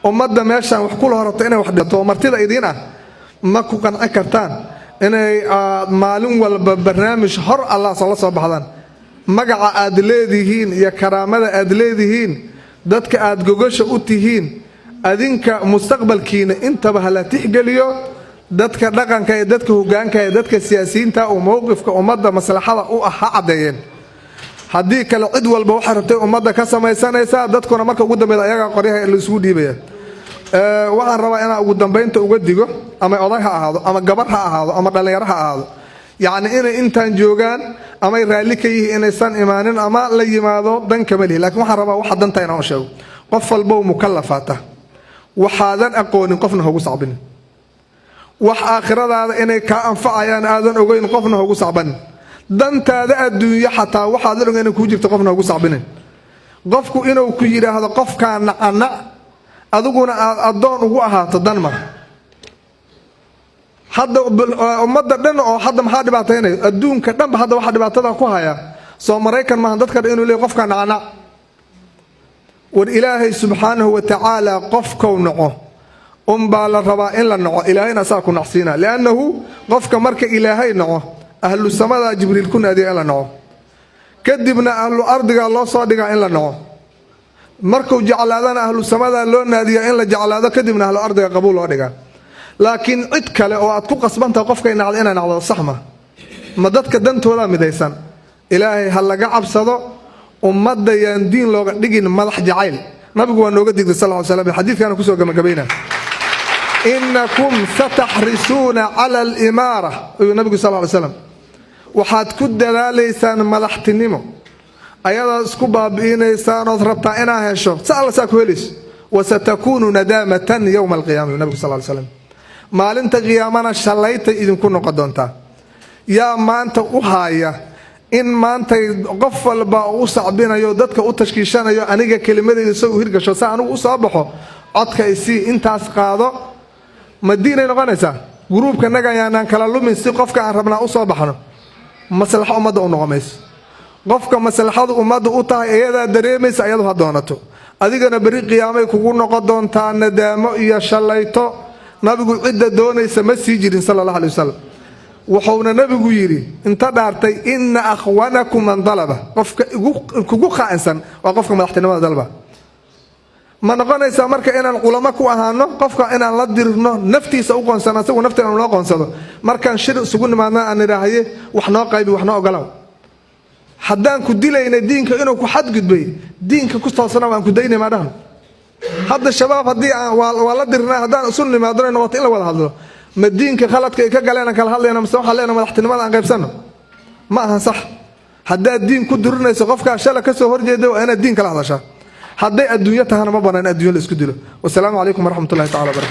ummadda meeshan wax kula horata inay wax dhigto martida idina ma ku qanci kartaan inay maalin walba barnaamij hor Allah soo baxdaan magaca aad leedihiin iyo karaamada aad leedihiin dadka aad gogasha u tihiin adinka mustaqbalkiina intaba hala tixgeliyo dadka dhaqanka ee dadka hoggaanka ee dadka siyaasiyiinta oo mowqifka ummadda maslaxada u ah cadeeyeen haddii kale cid walba waxa rabtay ummadda ka samaysanaysa dadkuna marka ugu dambeeyay ayaga qoryaha la isugu dhiibaya waxaan rabaa inaan ugu dambeynta uga digo ama oday ha ahaado ama gabar ha ahaado ama dhalinyaro ha ahaado يعني إن إنتان جوجان أما يرالي كيه إن إنسان إيمانين أما لا يماذو دن كمله لكن وحرب واحد دن تين عشوا قفل بو مكلفاته وحاذن أقول قفنا هو صعبين وآخر هذا إن كأنفع يعني آذن أقول قفنا هو صعبين دن تذا الدنيا حتى وحاذن إن كوجب تقفنا هو صعبين قفكو إنه كيره هذا قف كان أنا أذوقنا الدون هو تدنمر hadda ummadda dhan oo hadda maxaa dhibaataynay adduunka dhan ba hadda waxa dhibaatada ku haya soo Mareykan ma dadka inuu leeyahay qofka nacna war ilaahay subhanahu wa ta'ala qofka naco baa la rabaa in la naco ilaahayna saa ku nacsiina laanahu qofka marka ilaahay naco ahlu samada jibriil kun adeey la naco kadibna ahlu ardiga loo soo dhigaa in la naco markuu jeclaadana ahlu samada loo naadiyo in la jeclaado kadibna ahlu ardiga qabuul loo dhigaa laakiin cid kale oo aad ku qasbanta qofka inay nacdo saxma ma dadka dantooda midaysan ilaahay hal laga cabsado ummadda yaan diin looga dhigin madax jacayl nabigu waa nooga digay sallallahu alayhi wasallam xadiidkana ku soo gabagabayna innakum satahrisuna ala al-imara ayu nabigu sallallahu alayhi wasallam waxaad ku dadaaleysaan madaxtinimo ayada isku baabiinaysaan oo rabtaa inaa hesho sa ku helis wasatakunu nadamatan yawm al-qiyamah nabigu sallallahu alayhi wasallam maalinta qiyaamana shalayta idinku noqon doonta yaa maanta u haaya in maanta qof walba uu sacbinayo dadka u tashkiishanayo aniga kelimadeyda soo hirgasho saan uu soo baxo codka isi intaas qaado madiina noqonaysa gruubka naga yaanaan kala lumin si qofka aan rabnaa u soo baxno maslaxa ummadda u noqomayso qofka maslaxadu ummadda u tahay ayada dareemaysa ayadu ha doonato adigana bari qiyaamay kugu noqon doontaa nadaamo iyo shalayto nabigu cidda doonaysa ma sii jirin sallallahu alayhi wasallam wuxuuna nabigu yiri inta dhaartay inna akhwanakum man dalaba qofka kugu qaansan waa qofka madaxtinimada dalba ma noqonaysa marka inaan culamo ku ahaano qofka inaan la dirno naftiisa u qoonsana asagu nafteena loo qoonsado markaan shir isugu nimaadna aan iraahaye wax noo qaybi wax noo ogolaw haddaan ku dilayna diinka inuu ku xadgudbay diinka ku toosana waan ku daynay ma dhahan hadda shabaab hadii waa la dirnaa hadaan usul nimaadno noqoto in la wada hadlo ma diinka khaladka ay ka galeen kala hadlayna ma soo xaleena madaxtinimada aan qaybsano ma aha sax hadaa diin ku dirinayso qofka shala ka soo horjeedo waa inaad diin kala hadashaa haday adduunyo tahana ma banaan adduunyo la isku dilo wassalaamu alaykum warahmatullahi ta'ala